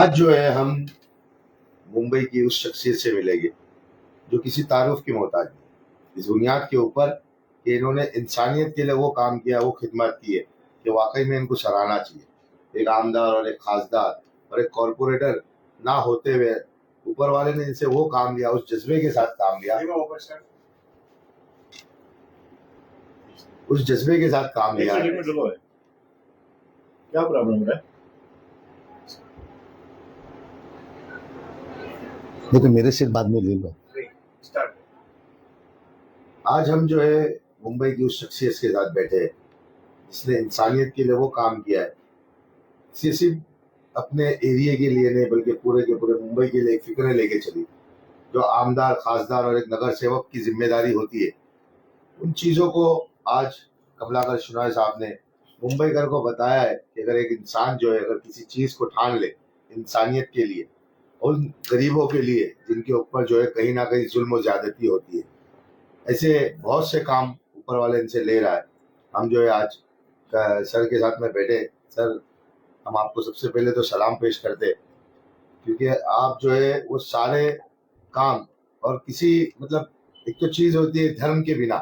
आज जो है हम मुंबई की उस शख्सियत से मिलेंगे जो किसी तारुफ की मोहताज नहीं, इस बुनियाद के ऊपर कि इन्होंने इंसानियत के लिए वो काम किया, वो खिदमत की है कि वाकई में इनको सराहना चाहिए। एक आमदार और एक खासदार और एक कॉरपोरेटर ना होते हुए ऊपर वाले ने इनसे वो काम लिया, उस जज्बे के साथ काम लिया, उस जज्बे के साथ काम लिया। क्या प्रॉब्लम है? नहीं तो मेरे से बाद में ले लो। आज हम जो है मुंबई की उस शख्सियत के साथ बैठे हैं जिसने इंसानियत के लिए वो काम किया है, सिर्फ अपने एरिया के लिए नहीं बल्कि पूरे के पूरे मुंबई के लिए एक फिक्र लेके चली। जो आमदार, खासदार और एक नगर सेवक की जिम्मेदारी होती है, उन चीज़ों को आज कमलाकर शनाय साहब ने मुंबईकर को बताया है कि अगर एक इंसान जो है अगर किसी चीज़ को ठान ले इंसानियत के लिए, उन गरीबों के लिए जिनके ऊपर जो है कहीं ना कहीं जुल्म और ज्यादती होती है, ऐसे बहुत से काम ऊपर वाले इनसे ले रहा है। हम जो है आज सर के साथ में बैठे। सर, हम आपको सबसे पहले तो सलाम पेश करते हैं क्योंकि आप जो है वो सारे काम और किसी मतलब एक तो चीज़ होती है धर्म के बिना,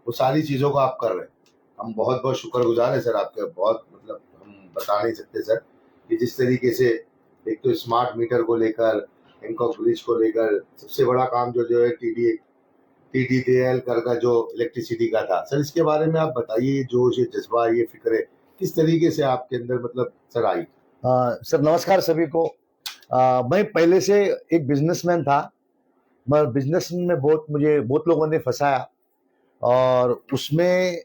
वो सारी चीज़ों को आप कर रहे हैं। हम बहुत बहुत शुक्रगुजार हैं सर आपके, बहुत मतलब हम बता नहीं सकते सर कि जिस तरीके से एक तो स्मार्ट मीटर को लेकर, हैंकॉक ब्रिज को लेकर, सबसे बड़ा काम जो है TDDL कर का जो इलेक्ट्रिसिटी का था। सर इसके बारे में आप बताइए, जो ये जज्बा, ये फिक्र किस तरीके से आपके अंदर मतलब सर आई? सर नमस्कार सभी को। मैं पहले से एक बिजनेसमैन था, मगर बिजनेस में मुझे बहुत लोगों ने फंसाया और उसमें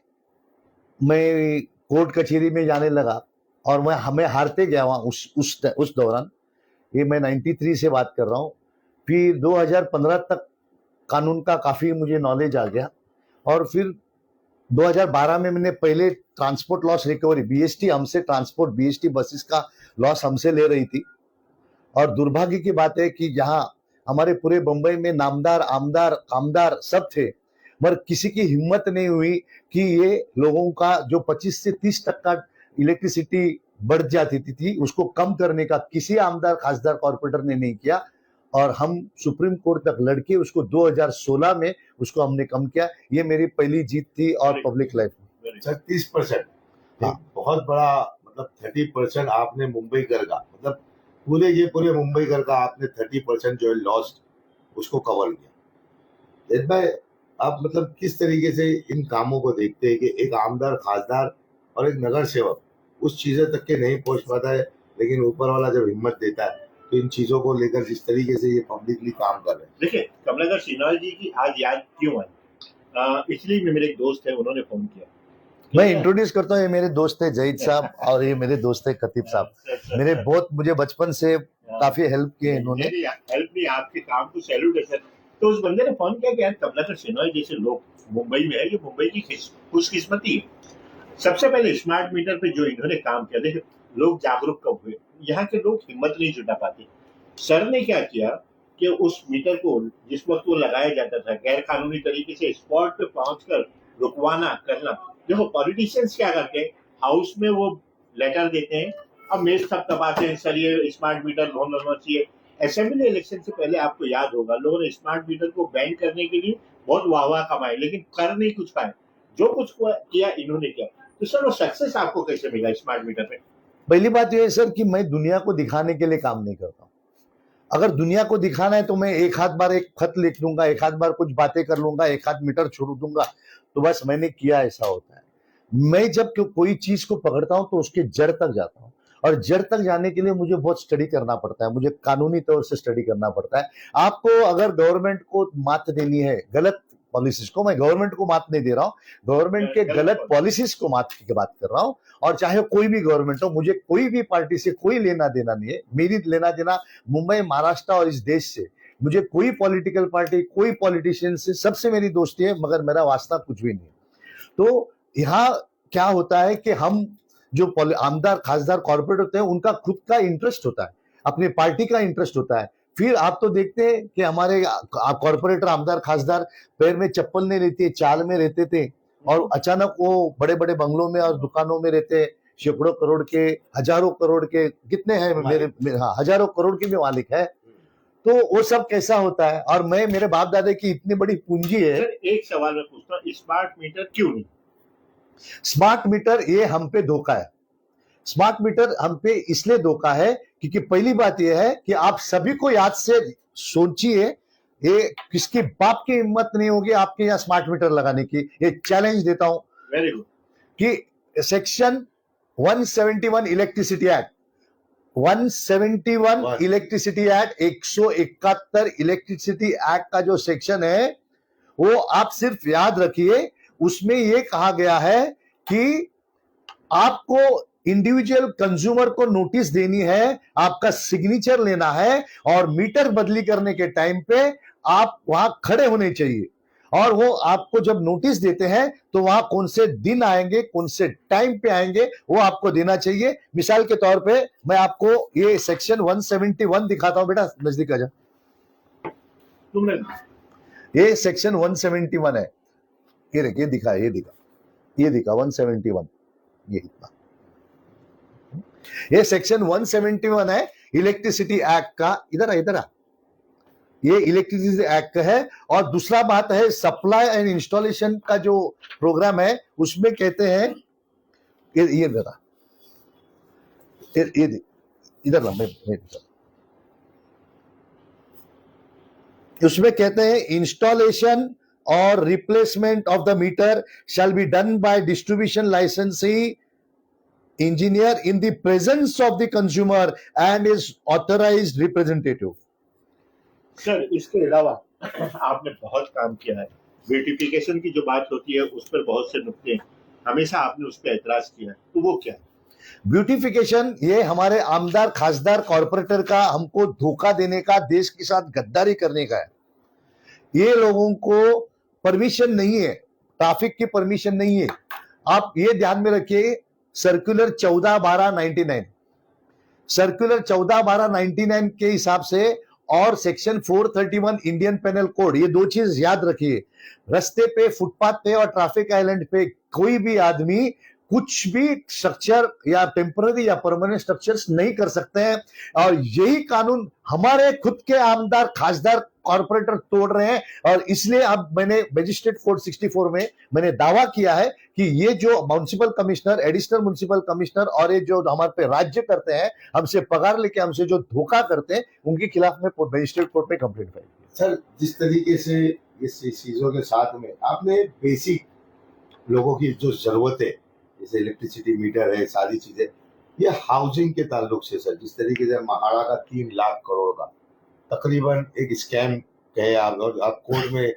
मैं कोर्ट कचहरी में जाने लगा और हमें हारते गया वहाँ उस दौरान। ये मैं 93 से बात कर रहा हूँ। फिर 2015 तक कानून का काफी मुझे नॉलेज आ गया और फिर 2012 में मैंने पहले ट्रांसपोर्ट लॉस रिकवरी BST हमसे ट्रांसपोर्ट BST बसेस का लॉस हमसे ले रही थी। और दुर्भाग्य की बात है कि जहां हमारे पूरे बंबई में नामदार, आमदार, कामदार सब थे, मगर किसी की हिम्मत नहीं हुई कि ये लोगों का जो 25 से 30 तक का इलेक्ट्रिसिटी बढ़ जाती थी उसको कम करने का किसी आमदार, खासदार, कॉर्पोरेटर ने नहीं किया। और हम सुप्रीम कोर्ट तक लड़के उसको 2016 में उसको हमने कम किया। ये मेरी पहली जीत थी और पब्लिक लाइफ में। 36%, हाँ। बहुत बड़ा मतलब 30% आपने मुंबई कर का मतलब पूरे मुंबई कर का आपने 30% जो है लॉस्ट उसको कवर किया। जैद भाई, आप मतलब किस तरीके से इन कामों को देखते हैं कि एक आमदार, खासदार और एक नगर सेवक उस चीजें तक के नहीं पहुंच पाता है, लेकिन ऊपर वाला जब हिम्मत देता है तो इन चीजों को लेकर जिस तरीके से ये पब्लिकली काम कर रहे हैं। देखिए, कमलाकर शनाय जी की आज याद क्यों आई? इसलिए मेरे एक दोस्त है, उन्होंने फोन किया। मैं इंट्रोड्यूस करता हूँ, ये मेरे दोस्त है जहीद साहब और ये मेरे दोस्त है खतीब साहब। मेरे बहुत मुझे बचपन से काफी हेल्प किए इन्होंने। हेल्प नहीं, आपके काम को सैल्यूट है सर। तो उस बंदे ने फोन किया कि यार कमलाकर शनाय जैसे लोग मुंबई में है, ये मुंबई की खुशकिस्मती है। सबसे पहले स्मार्ट मीटर पे जो इन्होंने काम किया, देखिए लोग जागरूक कब हुए, यहाँ के लोग हिम्मत नहीं जुटा पाते। सर ने क्या किया कि उस मीटर को जिस वक्त वो लगाया जाता था गैर कानूनी तरीके से स्पॉट पे पहुंचकर रुकवाना करना। देखो पॉलिटिशियंस क्या करते हैं, हाउस में वो लेटर देते हैं, अब मेज सब दबाते हैं, सर ये स्मार्ट मीटर होना चाहिए। असेंबली इलेक्शन से पहले आपको याद होगा लोगों ने स्मार्ट मीटर को बैन करने के लिए बहुत वाहवाह कमाई, लेकिन कर नहीं कुछ पाए। जो कुछ किया इन्होंने किया। तो सर वो सक्सेस आपको कैसे मिला स्मार्ट मीटर पे? पहली बात यह है सर कि मैं दुनिया को दिखाने के लिए काम नहीं करता हूँ। अगर दुनिया को दिखाना है तो मैं एक हाथ बार एक खत लिख लूंगा, एक हाथ बार कुछ बातें कर लूंगा, एक हाथ मीटर छोड़ दूंगा, तो बस मैंने किया, ऐसा होता है। मैं जब कोई चीज को पकड़ता हूं तो उसके जड़ तक जाता हूं और जड़ तक जाने के लिए मुझे बहुत स्टडी करना पड़ता है, मुझे कानूनी तौर से स्टडी करना पड़ता है। आपको अगर गवर्नमेंट को मात देनी है, गलत पॉलिसीज को, मैं गवर्नमेंट को मात नहीं दे रहा हूं, गवर्नमेंट के गलत पॉलिसीज को मात की बात कर रहा हूं। और चाहे कोई भी गवर्नमेंट हो, मुझे कोई भी पार्टी से कोई लेना देना नहीं है। मेरी लेना देना मुंबई, महाराष्ट्र और इस देश से, मुझे कोई पॉलिटिकल पार्टी, कोई पॉलिटिशियन से, सबसे मेरी दोस्ती है, मगर मेरा वास्ता कुछ भी नहीं है। तो यहाँ क्या होता है कि हम जो आमदार, खासदार, कॉर्पोरेट होते हैं, उनका खुद का इंटरेस्ट होता है, अपनी पार्टी का इंटरेस्ट होता है। फिर आप तो देखते हैं कि हमारे कॉर्पोरेटर, आमदार, खासदार पैर में चप्पल नहीं रहती है, चाल में रहते थे और अचानक वो बड़े बड़े बंगलों में और दुकानों में रहते हैं, सैकड़ों करोड़ के, हजारों करोड़ के, कितने हैं हाँ, हजारों करोड़ के भी मालिक है। तो वो सब कैसा होता है? और मेरे बाप दादा की इतनी बड़ी पूंजी है। सर एक सवाल मैं पूछता हूँ, स्मार्ट मीटर क्यों नहीं? स्मार्ट मीटर ये हम पे धोखा है। स्मार्ट मीटर हम पे इसलिए धोखा है क्योंकि पहली बात यह है कि आप सभी को याद से सोचिए, ये किसकी बाप की हिम्मत नहीं होगी आपके यहाँ स्मार्ट मीटर लगाने की। ये चैलेंज देता हूं वेरी गुड कि section 171 electricity act, 171 electricity act, 171 electricity act का जो सेक्शन है वो आप सिर्फ याद रखिए। उसमें ये कहा गया है कि आपको इंडिविजुअल कंज्यूमर को नोटिस देनी है, आपका सिग्नेचर लेना है, और मीटर बदली करने के टाइम पे आप वहां खड़े होने चाहिए। और वो आपको जब नोटिस देते हैं तो वहां कौन से दिन आएंगे, कौन से टाइम पे आएंगे, वो आपको देना चाहिए। मिसाल के तौर पे मैं आपको ये सेक्शन 171 दिखाता हूं। बेटा नजदीक आ जा। तुमने ये सेक्शन 171 है। ये देखिए, दिखा 171, ये इतना। ये सेक्शन 171 है इलेक्ट्रिसिटी एक्ट का। इधर आ, ये इलेक्ट्रिसिटी एक्ट है। और दूसरा बात है सप्लाई एंड इंस्टॉलेशन का जो प्रोग्राम है, उसमें कहते हैं ये जरा ये इधर मैं उसमें कहते हैं इंस्टॉलेशन और replacement of the meter shall be done by distribution licensee engineer in the presence of the consumer and is authorised representative. Sir इसके अलावा आपने बहुत काम किया है। ब्यूटिफिकेशन की जो बात होती है उस पर बहुत से नुक्ते हैं, हमेशा आपने उस पर ऐतराज किया है, तो वो क्या है? ब्यूटिफिकेशन ये हमारे आमदार खासदार कॉर्पोरेटर का हमको धोखा देने का, देश के साथ गद्दारी करने का है। ये लोगों को परमिशन नहीं है, ट्रैफिक की परमिशन नहीं है। आप ये ध्यान में रखिए, सर्कुलर 14/12/99, सर्कुलर 14/12/99 के हिसाब से और सेक्शन 431 इंडियन पेनल कोड, ये दो चीज याद रखिए। रास्ते पे, फुटपाथ पे और ट्रैफिक आइलैंड पे कोई भी आदमी कुछ भी स्ट्रक्चर या टेम्पररी या परमानेंट स्ट्रक्चर्स नहीं कर सकते हैं। और यही कानून हमारे खुद के आमदार खासदार कॉर्पोरेटर तोड़ रहे हैं। और इसलिए अब मैंने मजिस्ट्रेट कोड 64 में मैंने दावा किया है कि ये जो municipal commissioner, additional municipal commissioner और ये जो हमारे पे राज्य करते हैं, हमसे पगार लेके हमसे जो धोखा करते हैं, उनके खिलाफ में मजिस्ट्रेट कोर्ट में कंप्लेंट फाइल की। सर जिस तरीके से इस चीजों के साथ में आपने बेसिक लोगों की जो जरूरत है, जैसे इलेक्ट्रिसिटी मीटर है, सारी चीजें, ये हाउसिंग के ताल्लुक से सर, जिस तरीके से महाड़ा का 3 लाख करोड़ का तकरीबन एक स्कैम कहे आप, और आप कोर्ट में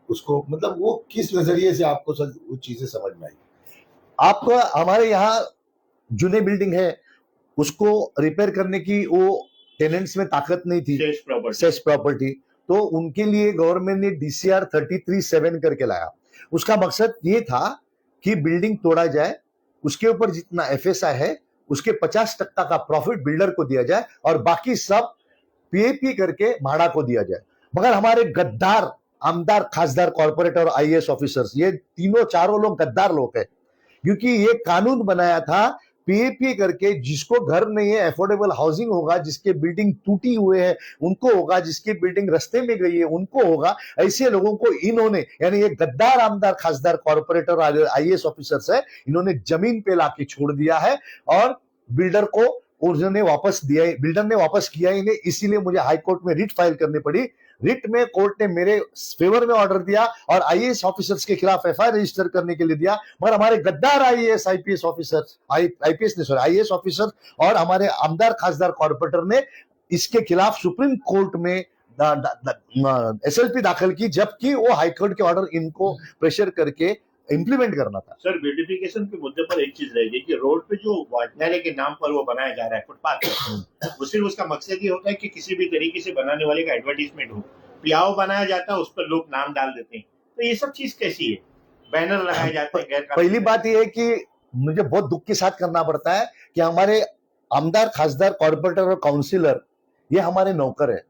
उसको, मतलब वो किस नजरिए से आपको सर वो चीजें समझ में आई? आपको हमारे यहाँ जूने बिल्डिंग है, उसको रिपेयर करने की वो टेनेंट्स में ताकत नहीं थी, सेस प्रॉपर्टी, तो उनके लिए गवर्नमेंट ने DCR 33(7) करके लाया। उसका मकसद ये था कि बिल्डिंग तोड़ा जाए, उसके ऊपर जितना FSI है उसके 50% का प्रॉफिट बिल्डर को दिया जाए और बाकी सब PAP करके भाड़ा को दिया जाए। मगर हमारे गद्दार आमदार खासदार कॉर्पोरेटर और IAS ऑफिसर्स, ये तीनों चारों लोग गद्दार लोग हैं, क्योंकि ये कानून बनाया था PAP करके, जिसको घर नहीं है अफोर्डेबल हाउसिंग होगा, जिसके बिल्डिंग टूटी हुए है उनको होगा, जिसकी बिल्डिंग रास्ते में गई है उनको होगा। ऐसे लोगों को इन्होंने, यानी ये गद्दार आमदार खासदार कॉर्पोरेटर और IAS ऑफिसर्स है, इन्होंने जमीन पे लाके छोड़ दिया है और बिल्डर को उन्होंने वापस दिया, बिल्डर ने वापस किया ही नहीं। इसीलिए मुझे हाई कोर्ट में रिट फाइल करनी पड़ी। रिट में कोर्ट ने मेरे फेवर में ऑर्डर दिया और IAS ऑफिसर्स के खिलाफ FIR रजिस्टर करने के लिए दिया। मगर हमारे गद्दार IAS IPS officers, IAS officer और हमारे आमदार खासदार कॉर्पोरेटर ने इसके खिलाफ सुप्रीम कोर्ट में SLP दाखिल की, जबकि वो हाईकोर्ट के ऑर्डर इनको प्रेशर करके इंप्लीमेंट करना था। सर ब्यूटिफिकेशन के मुद्दे पर एक चीज रहेगी कि रोड पे जो वाचनालय के नाम पर वो बनाया जा रहा है फुटपाथ, वो सिर्फ उसका मकसद ये होता है कि किसी भी तरीके से बनाने वाले का एडवर्टीजमेंट हो, पियाओ बनाया जाता है, उस पर लोग नाम डाल देते हैं। तो ये सब चीज कैसी है? बैनर लगाए जाते हैं। पहली बात यह है कि मुझे बहुत दुख के साथ करना पड़ता है कि हमारे आमदार खासदार कॉर्पोरेटर और काउंसिलर ये हमारे नौकर है,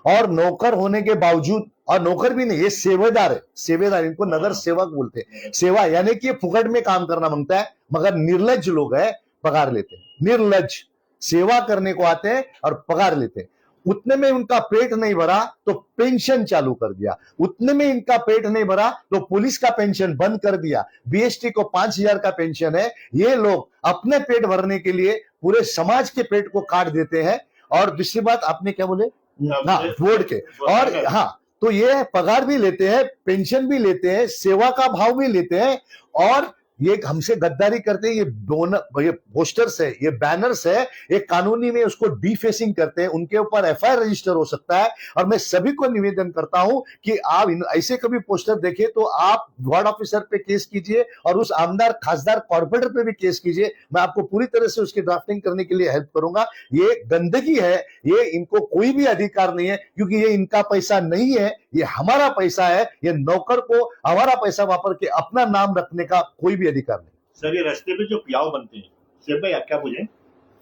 और नौकर होने के बावजूद और नौकर भी नहीं, ये सेवेदार है, सेवेदार, इनको नगर सेवक बोलते हैं। सेवा यानी कि ये फुकट में काम करना मांगता है, मगर निर्लज लोग है, पगार लेते हैं। निर्लज सेवा करने को आते हैं और पगार लेते हैं। उतने में उनका पेट नहीं भरा तो पेंशन चालू कर दिया, उतने में इनका पेट नहीं भरा तो पुलिस का पेंशन बंद कर दिया, बीएसटी को 5,000 का पेंशन है। ये लोग अपने पेट भरने के लिए पूरे समाज के पेट को काट देते हैं। और दूसरी बात आपने क्या बोले, हाँ, वोट के, और हाँ, तो ये पगार भी लेते हैं, पेंशन भी लेते हैं, सेवा का भाव भी लेते हैं, और ये हमसे गद्दारी करते हैं। ये पोस्टर्स है, ये बैनर्स है, ये कानूनी में उसको डिफेसिंग करते हैं, उनके ऊपर एफआईआर रजिस्टर हो सकता है। और मैं सभी को निवेदन करता हूं कि आप ऐसे कभी पोस्टर देखें तो आप वार्ड ऑफिसर पे केस कीजिए और उस आमदार खासदार कॉर्पोरेटर पे भी केस कीजिए। मैं आपको पूरी तरह से उसकी ड्राफ्टिंग करने के लिए हेल्प करूंगा। ये गंदगी है, ये इनको कोई भी अधिकार नहीं है, क्योंकि ये इनका पैसा नहीं है, ये हमारा पैसा है। ये नौकर को हमारा पैसा वापर के अपना नाम रखने का कोई भी अधिकार नहीं। सर, ये रास्ते में जो प्याव बनते हैं, शेख भाई आप क्या पूछे?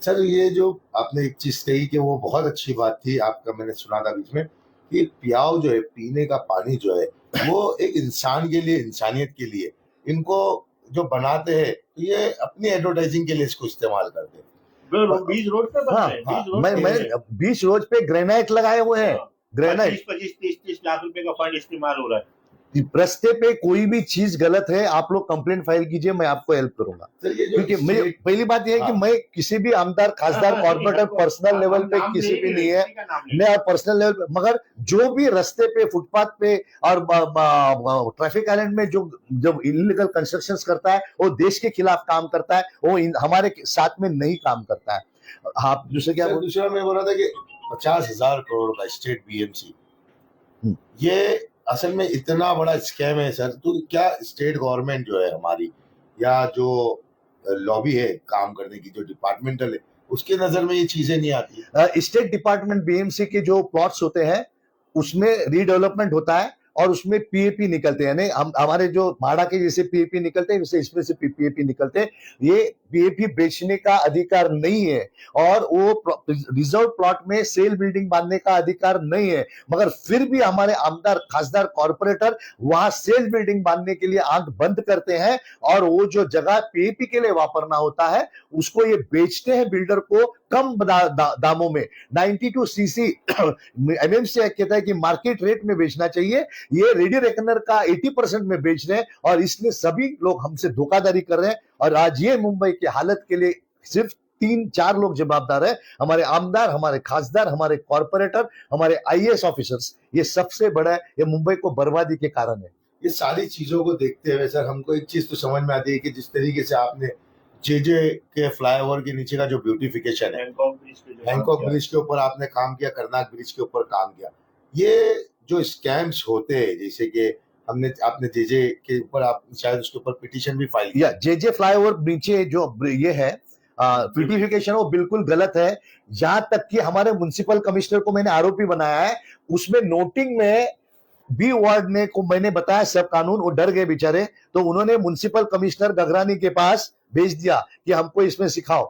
सर, ये जो आपने एक चीज कही कि वो बहुत अच्छी बात थी आपका, मैंने सुना था बीच में कि प्याव जो है, पीने का पानी जो है, वो एक इंसान के लिए, इंसानियत के लिए इनको जो बनाते हैं, ये अपनी एडवर्टाइजिंग के लिए इसको इस्तेमाल करते हैं। बीच रोड पे बन रहे हैं, बीच रोड मैं पे। बीच रोड पे ग्रेनाइट लगाए हुए हैं, ग्रेनाइट। 25, 30 लाख रुपए का फंड इस्तेमाल हो रहा है। रस्ते पे कोई भी चीज गलत है, आप लोग कंप्लेंट फाइल कीजिए, मैं आपको हेल्प करूंगा। क्योंकि मैं पहली बात यह है कि मैं किसी भी आमदार खासदार कॉर्पोरेटर पर्सनल लेवल पे किसी भी नहीं है, मैं पर्सनल लेवल पे, मगर जो भी रस्ते पे, फुटपाथ पे और ट्रैफिक आइलैंड में जो जब इलीगल कंस्ट्रक्शंस करता है, वो देश के खिलाफ काम करता है, वो हमारे साथ में नहीं काम करता है। आप दूसरे क्या दूसरा मैं बोल रहा था कि 50,000 करोड़ का स्टेट बीएमसी, ये असल में इतना बड़ा स्कैम है सर। तो क्या स्टेट गवर्नमेंट जो है हमारी, या जो लॉबी है काम करने की, जो डिपार्टमेंटल है, उसके नजर में ये चीजें नहीं आती? स्टेट डिपार्टमेंट बीएमसी के जो प्लॉट्स होते हैं उसमें रीडेवलपमेंट होता है और उसमें पीएपी निकलते हैं। हम हमारे जो माड़ा के जैसे पीएपी निकलते हैं, वैसे इसमें से पीएपी निकलते हैं। ये पीएपी बेचने का अधिकार नहीं है और वो रिजर्व प्लॉट में सेल बिल्डिंग बांधने का अधिकार नहीं है, मगर फिर भी हमारे आमदार खासदार कॉर्पोरेटर वहां सेल बिल्डिंग बांधने के लिए आंख बंद करते हैं और वो जो जगह पीएपी के लिए वापरना होता है उसको ये बेचते हैं बिल्डर को कम दामों में। 92 सीसी एमएमसी कहता है कि मार्केट रेट में बेचना चाहिए, ये रेडी रेकनर का 80% में बेच रहे हैं और इसलिए सभी लोग हमसे धोखाधड़ी कर रहे हैं। और आज ये मुंबई की हालत के लिए सिर्फ 3-4 लोग जवाबदार है, हमारे आमदार, हमारे खासदार, हमारे कॉर्पोरेटर, हमारे आईएएस ऑफिसर्स। ये सबसे बड़ा है, ये मुंबई को बर्बादी के कारण है। ये सारी चीजों को देखते हुए सर, हमको एक चीज तो समझ में आती है कि जिस तरीके से आपने जेजे के फ्लाईओवर के नीचे का जो ब्यूटिफिकेशन है, हैंकॉक ब्रिज के ऊपर आपने काम किया, करनाक ब्रिज के ऊपर काम किया, ये जो स्कैम्स होते हैं, जैसे कि आपने जेजे के ऊपर, आप शायद उसके ऊपर पिटीशन भी फाइल किया। जेजे फ्लाईओवर नीचे जो ये है ब्यूटिफिकेशन, वो बिल्कुल गलत है। यहां तक कि हमारे म्युनिसिपल कमिश्नर को मैंने आरोपी बनाया है, उसमें नोटिंग में बी वार्ड ने को मैंने बताया सब कानून, वो डर गए बेचारे, तो उन्होंने म्युनिसिपल कमिश्नर गगरानी के पास भेज दिया कि हमको इसमें सिखाओ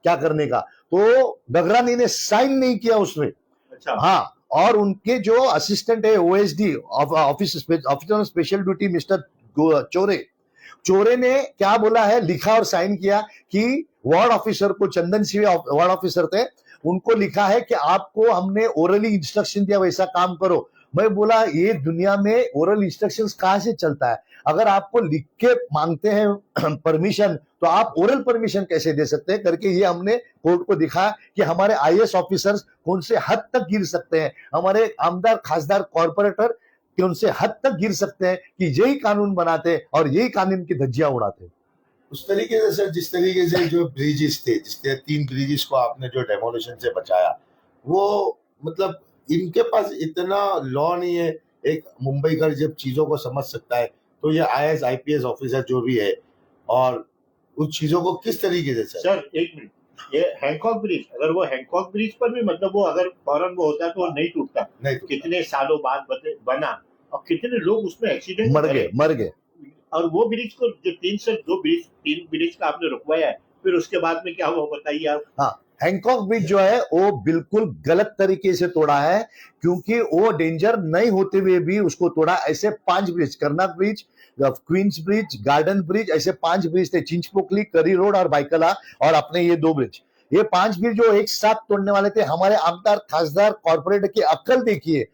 क्या करने का, तो गगरानी ने साइन नहीं किया उसमें। अच्छा। हाँ, और उनके जो असिस्टेंट है OSD officer special duty mister चोरे ने क्या बोला है, लिखा और साइन किया कि वार्ड ऑफिसर को, चंदन सिंह वार्ड ऑफिसर थे, उनको लिखा है कि आपको हमने ओरली इंस्ट्रक्शन दिया, वैसा काम करो। मैं बोला ये दुनिया में ओरल इंस्ट्रक्शंस कहां से चलता है? अगर आपको लिख के मांगते हैं परमिशन तो आप ओरल परमिशन कैसे दे सकते हैं करके ये हमने कोर्ट को दिखाया कि हमारे आईएएस ऑफिसर्स कौन से हद तक गिर सकते हैं, हमारे आमदार खासदार कॉर्पोरेटर कौन से हद तक गिर सकते हैं कि यही कानून बनाते और यही कानून की धज्जियां उड़ाते। उस तरीके से सर, जिस तरीके से जो ब्रिजेस थे, जिससे 3 ब्रिजेस को आपने जो डेमोलिशन से बचाया, वो मतलब इनके पास इतना लॉ नहीं है। एक मुंबई का जब चीजों को समझ सकता है तो ये आईएएस आईपीएस ऑफिसर जो भी है, और उस चीजों को किस तरीके से सर एक मिनट, ये हैंकॉक ब्रिज, अगर वो हैंकॉक ब्रिज पर भी मतलब वो अगर फौरन वो होता तो वो नहीं टूटता, कितने सालों बाद बना और कितने लोग उसमें एक्सीडेंट मर गए। और वो ब्रिज को जो 3 ब्रिज का आपने रुकवाया है, फिर उसके बाद में क्या हुआ बताइए आप। हाँ, हैंकॉक ब्रिज जो है वो बिल्कुल गलत तरीके से तोड़ा है, क्योंकि वो डेंजर नहीं होते हुए भी उसको तोड़ा। ऐसे 5 bridge, Carnac bridge, Queens bridge, Garden bridge, ऐसे 5 ब्रिज थे, चिंचपोकली, करी रोड और बाइकला, और अपने ये 2 ब्रिज। ये 5 ब्रिज जो एक साथ तोड़ने वाले थे, हमारे आमदार, खासदार, कॉर्पोरेट की अक्ल देखिए।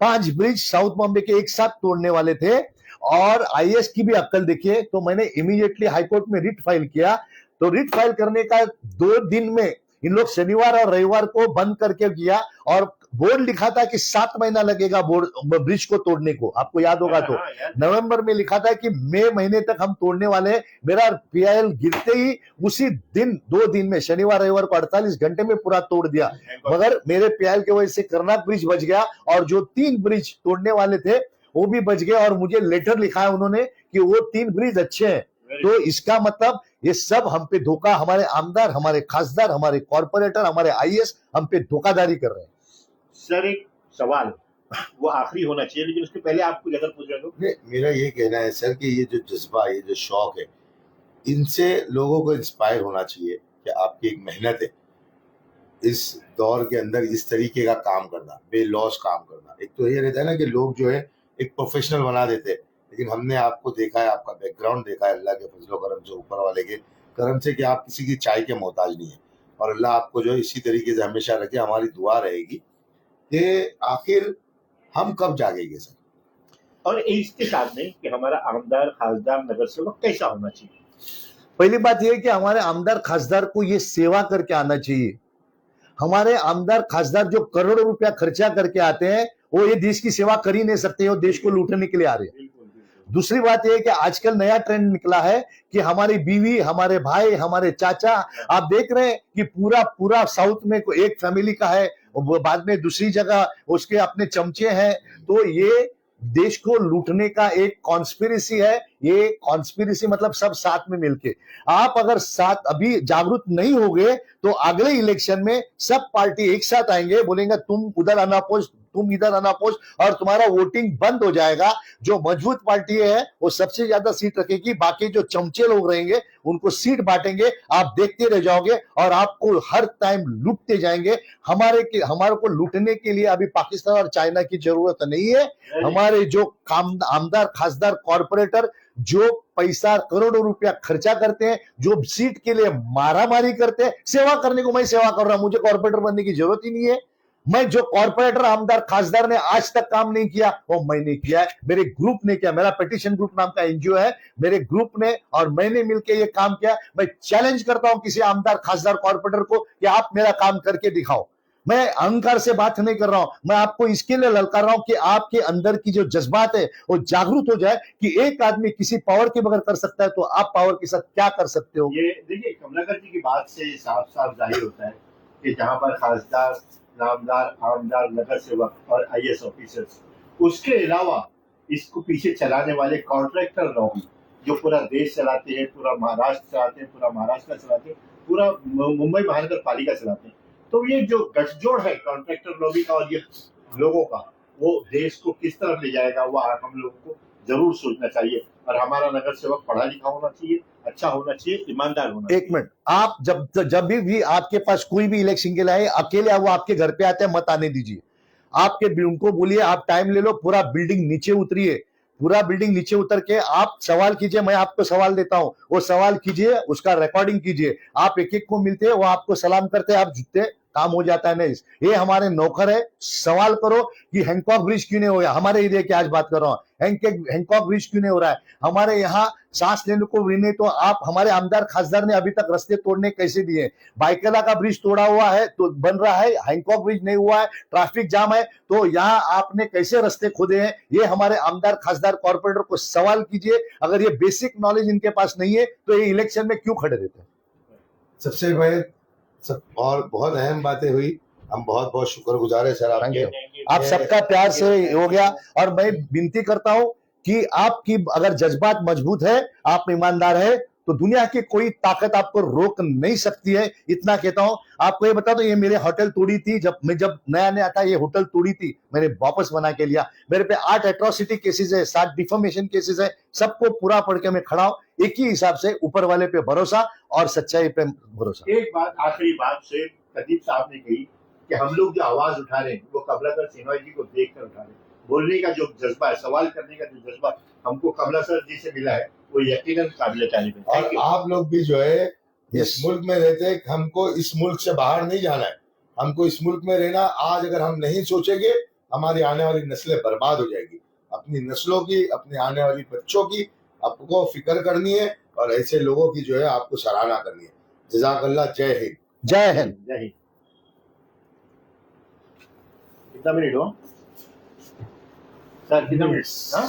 5 ब्रिज साउथ बॉम्बे के एक साथ तोड़ने वाले थे, और आईएएस की भी अक्ल देखिए। तो मैंने इमीडिएटली हाईकोर्ट में रिट फाइल किया। तो रिट फाइल करने का 2 दिन में इन लोग शनिवार और रविवार को बंद करके किया, और बोर्ड लिखा था कि 7 महीना लगेगा बोर्ड ब्रिज को तोड़ने को, आपको याद होगा। तो नवंबर में लिखा था कि मई महीने तक हम तोड़ने वाले हैं। मेरा पीआईएल गिरते ही उसी दिन 2 दिन में, शनिवार रविवार को 48 घंटे में पूरा तोड़ दिया। मगर मेरे पीआईएल की वजह से कर्नाक ब्रिज बच गया, और जो 3 ब्रिज तोड़ने वाले थे वो भी बच गए। और मुझे लेटर लिखा है उन्होंने कि वो 3 ब्रिज अच्छे हैं। तो इसका मतलब ये सब हम पे धोखा, हमारे आमदार, हमारे खासदार, हमारे कॉर्पोरेटर, हमारे आईएएस हम पे धोखाधड़ी कर रहे हैं। सर एक सवाल, वो आखिरी होना चाहिए, लेकिन उसके पहले आप कुछ अगर पूछ रहे हो। मेरा ये कहना है सर कि ये जो जज्बा, ये जो शौक है, इनसे लोगों को इंस्पायर होना चाहिए कि आपकी एक मेहनत है इस दौर के अंदर इस तरीके का काम करना, बेलॉस काम करना। एक तो ये रहता है ना कि लोग जो है एक प्रोफेशनल बना देते हैं, लेकिन हमने आपको देखा है, आपका बैकग्राउंड देखा है, अल्लाह के फजलो करम से, ऊपर वाले के करम से, कि आप किसी की चाय के मोहताज नहीं है। और अल्लाह आपको जो है इसी तरीके से हमेशा रखे। हमारी दुआ रहेगी कि आखिर हम कब जागेंगे सर। और इसके साथ में कि हमारा आमदार, खासदार, नगर सेवक कैसा होना चाहिए। पहली बात यह है कि हमारे आमदार खासदार को ये सेवा करके आना चाहिए। हमारे आमदार खासदार जो करोड़ों रुपया खर्चा करके आते हैं, वो ये देश की सेवा कर ही नहीं सकते, वो देश को लूटने के लिए आ रहे हैं। दूसरी बात यह है कि आजकल नया ट्रेंड निकला है कि हमारी बीवी, हमारे भाई, हमारे चाचा, आप देख रहे हैं कि पूरा पूरा साउथ में एक फैमिली का है, बाद में दूसरी जगह उसके अपने चमचे हैं। तो ये देश को लूटने का एक कॉन्स्पिरेसी है। ये कॉन्स्पिरेसी मतलब सब साथ में मिलके, आप अगर साथ अभी जागरूक नहीं होगे तो अगले इलेक्शन में सब पार्टी एक साथ आएंगे, बोलेंगे तुम उधर अनापोज, तुम इधर अनापोज, और तुम्हारा वोटिंग बंद हो जाएगा। जो मजबूत पार्टी है वो सबसे ज्यादा सीट रखेगी, बाकी जो चमचे लोग रहेंगे उनको सीट बांटेंगे। आप देखते रह जाओगे और आपको हर टाइम लूटते जाएंगे। हमारे को लूटने के लिए अभी पाकिस्तान और चाइना की जरूरत नहीं है। हमारे जो आमदार, खासदार, कॉर्पोरेटर जो पैसा करोड़ों रुपया खर्चा करते हैं, जो सीट के लिए मारामारी करते हैं, सेवा करने को मैं सेवा कर रहा हूं, मुझे कॉर्पोरेटर बनने की जरूरत ही नहीं है। मैं जो कॉर्पोरेटर, आमदार, खासदार ने आज तक काम नहीं किया वो मैंने किया है, मेरे ग्रुप ने किया। मेरा पेटिशन ग्रुप नाम का एनजीओ है, मेरे ग्रुप ने और मैंने मिलकर ये काम किया। मैं चैलेंज करता हूं किसी आमदार, खासदार, कॉर्पोरेटर को कि आप मेरा काम करके दिखाओ। मैं अहंकार से बात नहीं कर रहा हूं, मैं आपको इसके लिए ललकार रहा हूं कि आपके अंदर की जो जज्बात है वो जागरूक हो जाए कि एक आदमी किसी पावर के बगैर कर सकता है तो आप पावर के साथ क्या कर सकते हो। ये देखिए, कमलाकर जी की बात से साफ साफ जाहिर होता है कि जहां पर खासदार, नामदार, आमदार, नगर सेवक और आईएएस ऑफिसर्स, उसके अलावा इसको पीछे चलाने वाले कॉन्ट्रैक्टर लॉबी जो पूरा देश चलाते हैं, पूरा महाराष्ट्र चलाते हैं, पूरा महाराष्ट्र चलाते हैं, पूरा मुंबई महानगर पालिका चलाते हैं। तो ये जो गठजोड़ है कॉन्ट्रैक्टर लॉबी का और ये लोगों का, वो देश को किस तरफ ले जाएगा, वो हम लोगों को जरूर सोचना चाहिए। और हमारा नगर सेवक पढ़ा लिखा होना चाहिए, अच्छा होना चाहिए, ईमानदार होना चाहिए। एक मिनट, आप जब भी आपके पास कोई भी इलेक्शन के लिए आए, अकेले वो आपके घर पे आते हैं, मत आने दीजिए। आपके उनको बोलिए आप टाइम ले लो, पूरा बिल्डिंग नीचे उतरिए, पूरा बिल्डिंग नीचे उतर के आप सवाल कीजिए। मैं आपको सवाल देता हूं, वो सवाल कीजिए, उसका रिकॉर्डिंग कीजिए। आप एक एक को मिलते हैं, वो आपको सलाम करते हैं, आप झुकते, काम हो जाता है। नहीं, ये हमारे नौकर है। सवाल करो कि हैंकॉक ब्रिज क्यों नहीं हो रहा। हमारे एरिया की आज बात कर रहा हूं, हैंकॉक ब्रिज क्यों नहीं हो रहा है। हमारे यहाँ सांस लेने को भी नहीं, तो आप हमारे आमदार, खासदार ने अभी तक रास्ते तोड़ने कैसे दिए। बाइकला का ब्रिज तोड़ा हुआ है तो बन रहा है, हैंकॉक ब्रिज नहीं हुआ है, ट्रैफिक जाम है, तो यहाँ आपने कैसे रास्ते खोदे हैं। ये हमारे आमदार, खासदार, कॉर्पोरेटर को सवाल कीजिए। अगर ये बेसिक नॉलेज इनके पास नहीं है तो ये इलेक्शन में क्यों खड़े रहते हैं। सबसे पहले और बहुत अहम बातें हुई, हम बहुत बहुत शुक्रगुजार है सर आपके। आप सबका प्यार से हो गया। और मैं विनती करता हूं कि आपकी अगर जज्बात मजबूत है, आप ईमानदार है, तो दुनिया की कोई ताकत आपको रोक नहीं सकती है। इतना कहता हूं। आपको ये बता दो, ये मेरे होटल तोड़ी थी, जब नया नया था, ये होटल तोड़ी थी, मैंने वापस बना के लिया। मेरे पे 8 एट्रोसिटी केसेस है, 7 डिफॉर्मेशन केसेस है, सबको पूरा पढ़ के मैं खड़ा हूं। एक ही हिसाब से ऊपर वाले पे भरोसा और सच्चाई पे भरोसा। एक बात, आखिरी बात से प्रदीप साहब ने कही कि हम लोग जो आवाज उठा रहे हैं वो कमलाकर शेनॉय जी को देखकर उठा रहे हैं। बोलने का जो जज्बा है, सवाल करने का जो जज्बा हमको कमलाकर जी से मिला है, वो यकीनन काबिल तारीफ है। और Thank you. आप लोग भी जो है Yes. इस मुल्क में रहते हैं, हमको इस मुल्क से बाहर नहीं जाना है, हमको इस मुल्क में रहना। आज अगर हम नहीं सोचेंगे, हमारी आने वाली नस्लें बर्बाद हो जाएगी। अपनी नस्लों की, अपने आने वाली बच्चों की आपको फिक्र करनी है और ऐसे लोगों की जो है आपको सराहना करनी है। जज़ाकल्लाह। जय हिंद। जय हिंद। जय हिंद। कितना मिनट हो सर? कितना मिनट? हाँ